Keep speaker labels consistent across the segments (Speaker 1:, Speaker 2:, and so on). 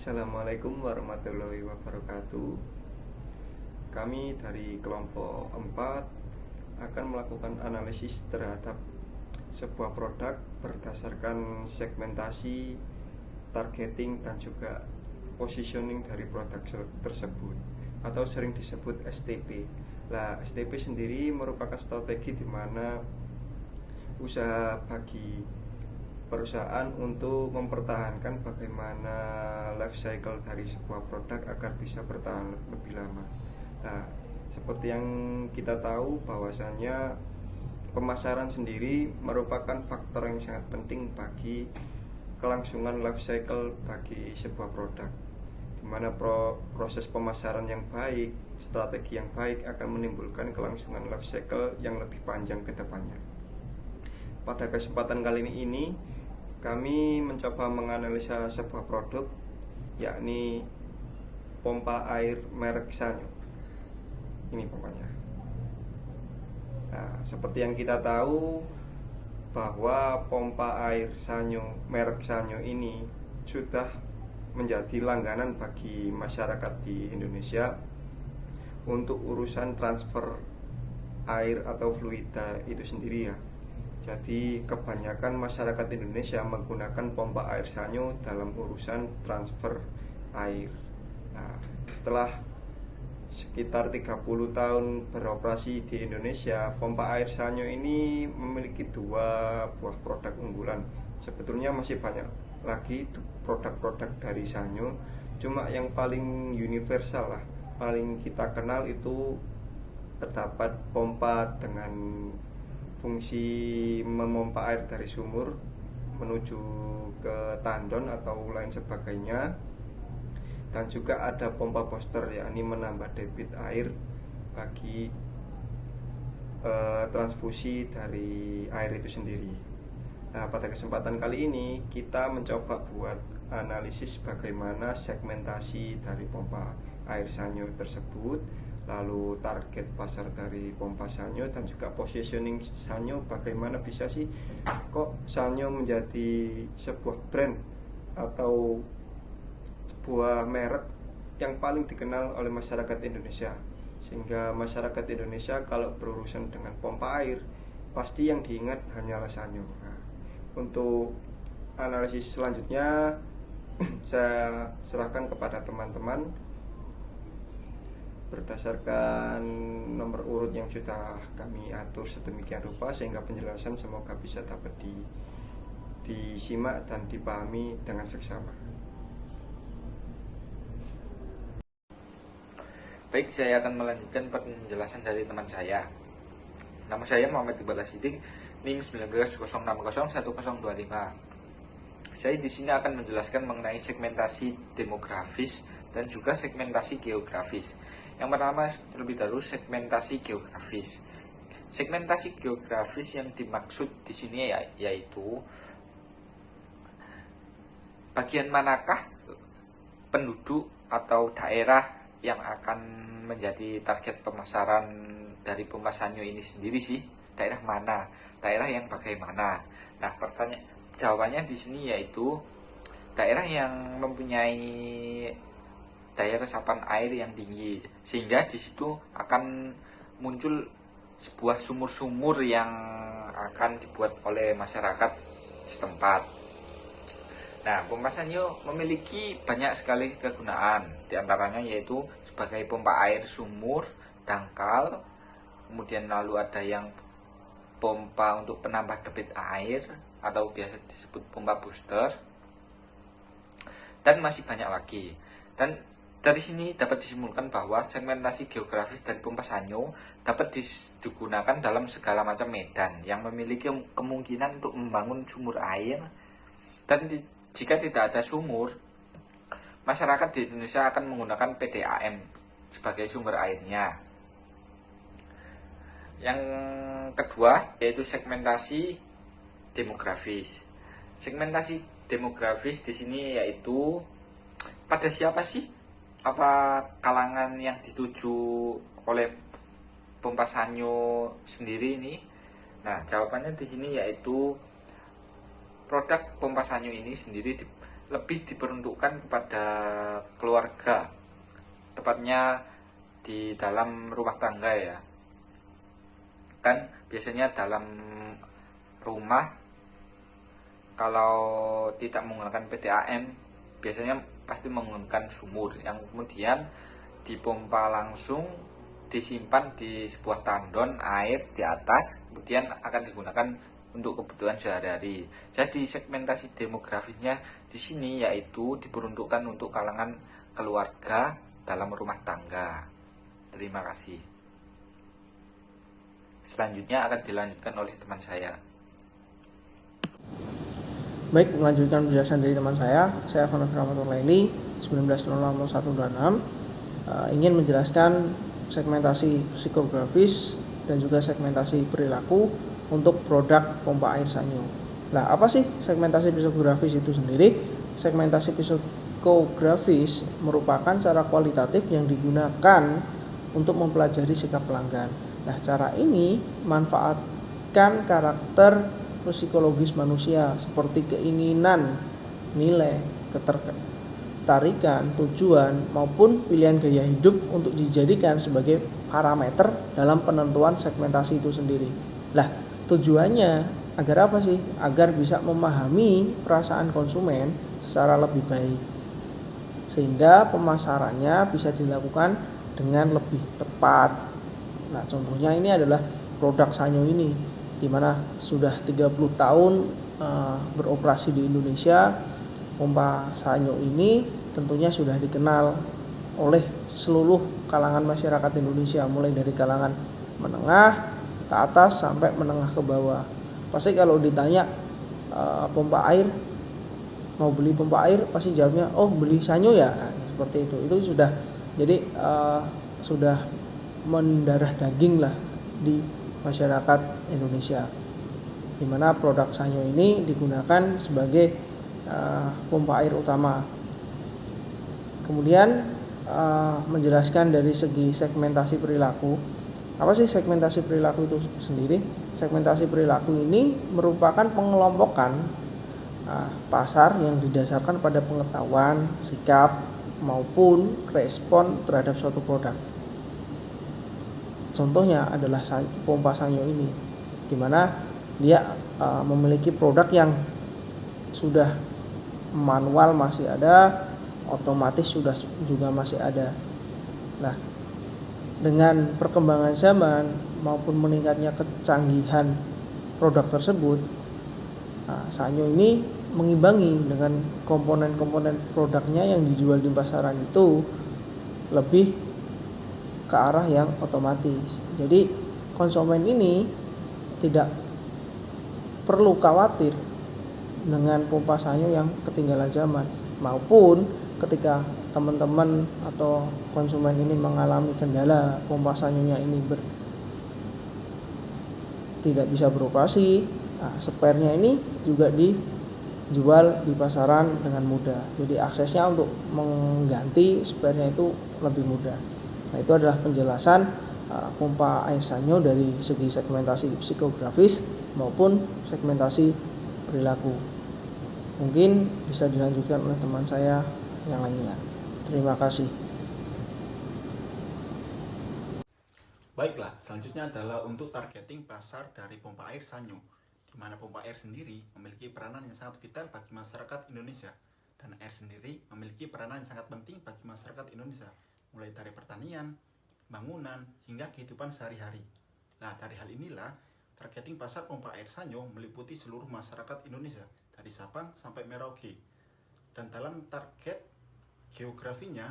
Speaker 1: Assalamualaikum warahmatullahi wabarakatuh. Kami dari kelompok 4 akan melakukan analisis terhadap sebuah produk berdasarkan segmentasi, targeting, dan juga positioning dari produk tersebut atau sering disebut STP. Nah, STP sendiri merupakan strategi di mana usaha bagi perusahaan untuk mempertahankan bagaimana life cycle dari sebuah produk agar bisa bertahan lebih lama. Nah, seperti yang kita tahu bahwasanya pemasaran sendiri merupakan faktor yang sangat penting bagi kelangsungan life cycle bagi sebuah produk, di mana proses pemasaran yang baik, strategi yang baik akan menimbulkan kelangsungan life cycle yang lebih panjang ke depannya. Pada kesempatan kali ini kami mencoba menganalisa sebuah produk, yakni pompa air merek Sanyo. Ini pompanya. Nah, seperti yang kita tahu bahwa pompa air Sanyo merek Sanyo ini sudah menjadi langganan bagi masyarakat di Indonesia untuk urusan transfer air atau fluida itu sendiri ya. Jadi kebanyakan masyarakat Indonesia menggunakan pompa air Sanyo dalam urusan transfer air. Nah, setelah sekitar 30 tahun beroperasi di Indonesia, pompa air Sanyo ini memiliki 2 buah produk unggulan. Sebetulnya masih banyak lagi produk-produk dari Sanyo, cuma yang paling universal lah, paling kita kenal itu terdapat pompa dengan fungsi memompa air dari sumur menuju ke tandon atau lain sebagainya, dan juga ada pompa booster, yakni menambah debit air bagi transfusi dari air itu sendiri. Nah, pada kesempatan kali ini kita mencoba buat analisis bagaimana segmentasi dari pompa air Sanyo tersebut, lalu target pasar dari pompa Sanyo, dan juga positioning Sanyo. Bagaimana bisa sih kok Sanyo menjadi sebuah brand atau sebuah merek yang paling dikenal oleh masyarakat Indonesia, sehingga masyarakat Indonesia kalau berurusan dengan pompa air pasti yang diingat hanyalah Sanyo. Nah, untuk analisis selanjutnya saya serahkan kepada teman-teman berdasarkan nomor urut yang sudah kami atur sedemikian rupa, sehingga penjelasan semoga bisa dapat disimak dan dipahami dengan seksama.
Speaker 2: Baik, saya akan melanjutkan penjelasan dari teman saya. Nama saya Muhammad Iqbal Siddiq, NIM 1906011025. Saya di sini akan menjelaskan mengenai segmentasi demografis dan juga segmentasi geografis. Yang pertama, terlebih dahulu segmentasi geografis. Segmentasi geografis yang dimaksud di sini yaitu bagian manakah penduduk atau daerah yang akan menjadi target pemasaran dari pompa Sanyo ini sendiri sih. Daerah mana? Daerah yang bagaimana? Nah, jawabannya di sini yaitu daerah yang mempunyai daya resapan air yang tinggi, sehingga di situ akan muncul sebuah sumur-sumur yang akan dibuat oleh masyarakat setempat. Nah, pompa Sanyo memiliki banyak sekali kegunaan, diantaranya yaitu sebagai pompa air sumur, dangkal, kemudian lalu ada yang pompa untuk penambah debit air atau biasa disebut pompa booster, dan masih banyak lagi. Dan dari sini dapat disimpulkan bahwa segmentasi geografis dari pompa Sanyo dapat digunakan dalam segala macam medan yang memiliki kemungkinan untuk membangun sumur air. Dan jika tidak ada sumur, masyarakat di Indonesia akan menggunakan PDAM sebagai sumber airnya. Yang kedua yaitu segmentasi demografis. Segmentasi demografis di sini yaitu pada siapa sih? Apa kalangan yang dituju oleh pompa Sanyo sendiri ini? Nah, jawabannya di sini yaitu produk pompa Sanyo ini sendiri lebih diperuntukkan kepada keluarga, tepatnya di dalam rumah tangga ya. Kan biasanya dalam rumah kalau tidak menggunakan PDAM biasanya pasti menggunakan sumur yang kemudian dipompa langsung, disimpan di sebuah tandon air di atas, kemudian akan digunakan untuk kebutuhan sehari-hari. Jadi segmentasi demografisnya di sini yaitu diperuntukkan untuk kalangan keluarga dalam rumah tangga. Terima kasih. Selanjutnya akan dilanjutkan oleh teman saya.
Speaker 3: Baik, melanjutkan penjelasan dari teman saya Fanafir Rahmatul Laili 19000126 ingin menjelaskan segmentasi psikografis dan juga segmentasi perilaku untuk produk pompa air Sanyo. Nah, apa sih segmentasi psikografis itu sendiri? Segmentasi psikografis merupakan cara kualitatif yang digunakan untuk mempelajari sikap pelanggan. Nah, cara ini manfaatkan karakter psikologis manusia seperti keinginan, nilai, ketertarikan, tujuan, maupun pilihan gaya hidup untuk dijadikan sebagai parameter dalam penentuan segmentasi itu sendiri. Lah, tujuannya agar apa sih? Agar bisa memahami perasaan konsumen secara lebih baik, sehingga pemasarannya bisa dilakukan dengan lebih tepat. Nah, contohnya ini adalah produk Sanyo ini, di mana sudah 30 tahun beroperasi di Indonesia. Pompa Sanyo ini tentunya sudah dikenal oleh seluruh kalangan masyarakat Indonesia, mulai dari kalangan menengah ke atas sampai menengah ke bawah. Pasti kalau ditanya pompa air, mau beli pompa air, pasti jawabnya, oh beli Sanyo ya. Nah, seperti itu. Itu sudah, jadi sudah mendarah daging lah di masyarakat Indonesia, di mana produk Sanyo ini digunakan sebagai pompa air utama. Kemudian menjelaskan dari segi segmentasi perilaku. Apa sih segmentasi perilaku itu sendiri? Segmentasi perilaku ini merupakan pengelompokan pasar yang didasarkan pada pengetahuan, sikap, maupun respon terhadap suatu produk. Contohnya adalah pompa Sanyo ini, di mana dia memiliki produk yang sudah manual masih ada, otomatis sudah juga masih ada. Nah, dengan perkembangan zaman maupun meningkatnya kecanggihan produk tersebut, Sanyo ini mengimbangi dengan komponen-komponen produknya yang dijual di pasaran itu lebih ke arah yang otomatis. Jadi konsumen ini tidak perlu khawatir dengan pompa Sanyo yang ketinggalan zaman, maupun ketika teman-teman atau konsumen ini mengalami kendala pompa Sanyonya ini tidak bisa beroperasi, spare-nya ini juga dijual di pasaran dengan mudah. Jadi aksesnya untuk mengganti spare-nya itu lebih mudah. Nah, itu adalah penjelasan pompa air Sanyo dari segi segmentasi psikografis maupun segmentasi perilaku. Mungkin bisa dilanjutkan oleh teman saya yang lainnya. Terima kasih.
Speaker 4: Baiklah, selanjutnya adalah untuk targeting pasar dari pompa air Sanyo, di mana pompa air sendiri memiliki peranan yang sangat vital bagi masyarakat Indonesia, dan air sendiri memiliki peranan yang sangat penting bagi masyarakat Indonesia, mulai dari pertanian, bangunan, hingga kehidupan sehari-hari. Nah, dari hal inilah targeting pasar pompa air Sanyo meliputi seluruh masyarakat Indonesia, dari Sabang sampai Merauke. Dan dalam target geografinya,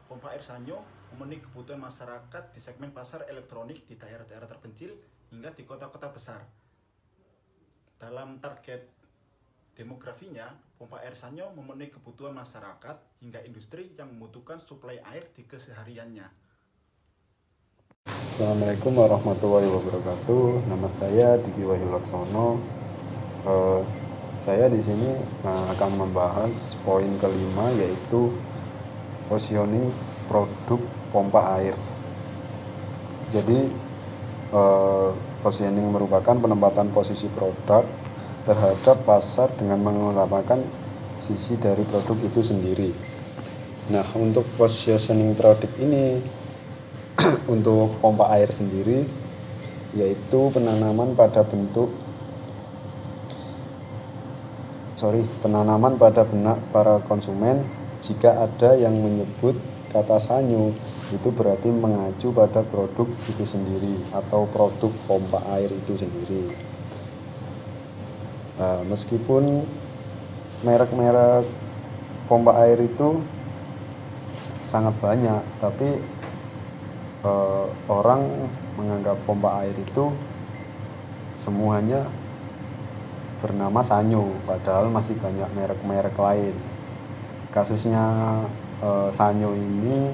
Speaker 4: pompa air Sanyo memenuhi kebutuhan masyarakat di segmen pasar elektronik di daerah-daerah terpencil hingga di kota-kota besar. Dalam target demografinya, pompa air Sanyo memenuhi kebutuhan masyarakat hingga industri yang membutuhkan suplai air di kesehariannya.
Speaker 5: Assalamualaikum warahmatullahi wabarakatuh. Nama saya Diki Wahyu Laksono. Saya di sini akan membahas poin kelima, yaitu positioning produk pompa air. Jadi positioning merupakan penempatan posisi produk terhadap pasar dengan mengutamakan sisi dari produk itu sendiri. Nah, untuk positioning produk ini untuk pompa air sendiri yaitu penanaman pada benak para konsumen. Jika ada yang menyebut kata sanyo, itu berarti mengacu pada produk itu sendiri atau produk pompa air itu sendiri. Meskipun merek-merek pompa air itu sangat banyak, tapi orang menganggap pompa air itu semuanya bernama sanyo, padahal masih banyak merek-merek lain. Kasusnya sanyo ini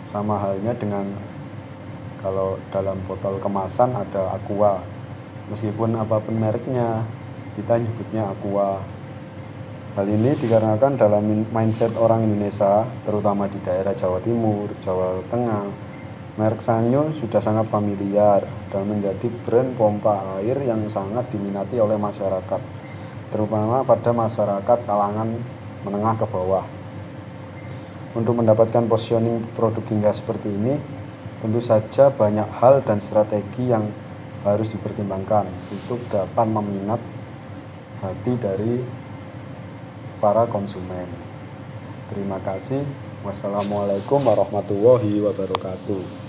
Speaker 5: sama halnya dengan kalau dalam botol kemasan ada Aqua, meskipun apapun mereknya kita nyebutnya Aqua. Hal ini dikarenakan dalam mindset orang Indonesia, terutama di daerah Jawa Timur, Jawa Tengah, merek sanyo sudah sangat familiar dan menjadi brand pompa air yang sangat diminati oleh masyarakat, terutama pada masyarakat kalangan menengah ke bawah. Untuk mendapatkan positioning produk hingga seperti ini, tentu saja banyak hal dan strategi yang harus dipertimbangkan untuk dapat meminat hati dari para konsumen. Terima kasih. Wassalamualaikum warahmatullahi wabarakatuh.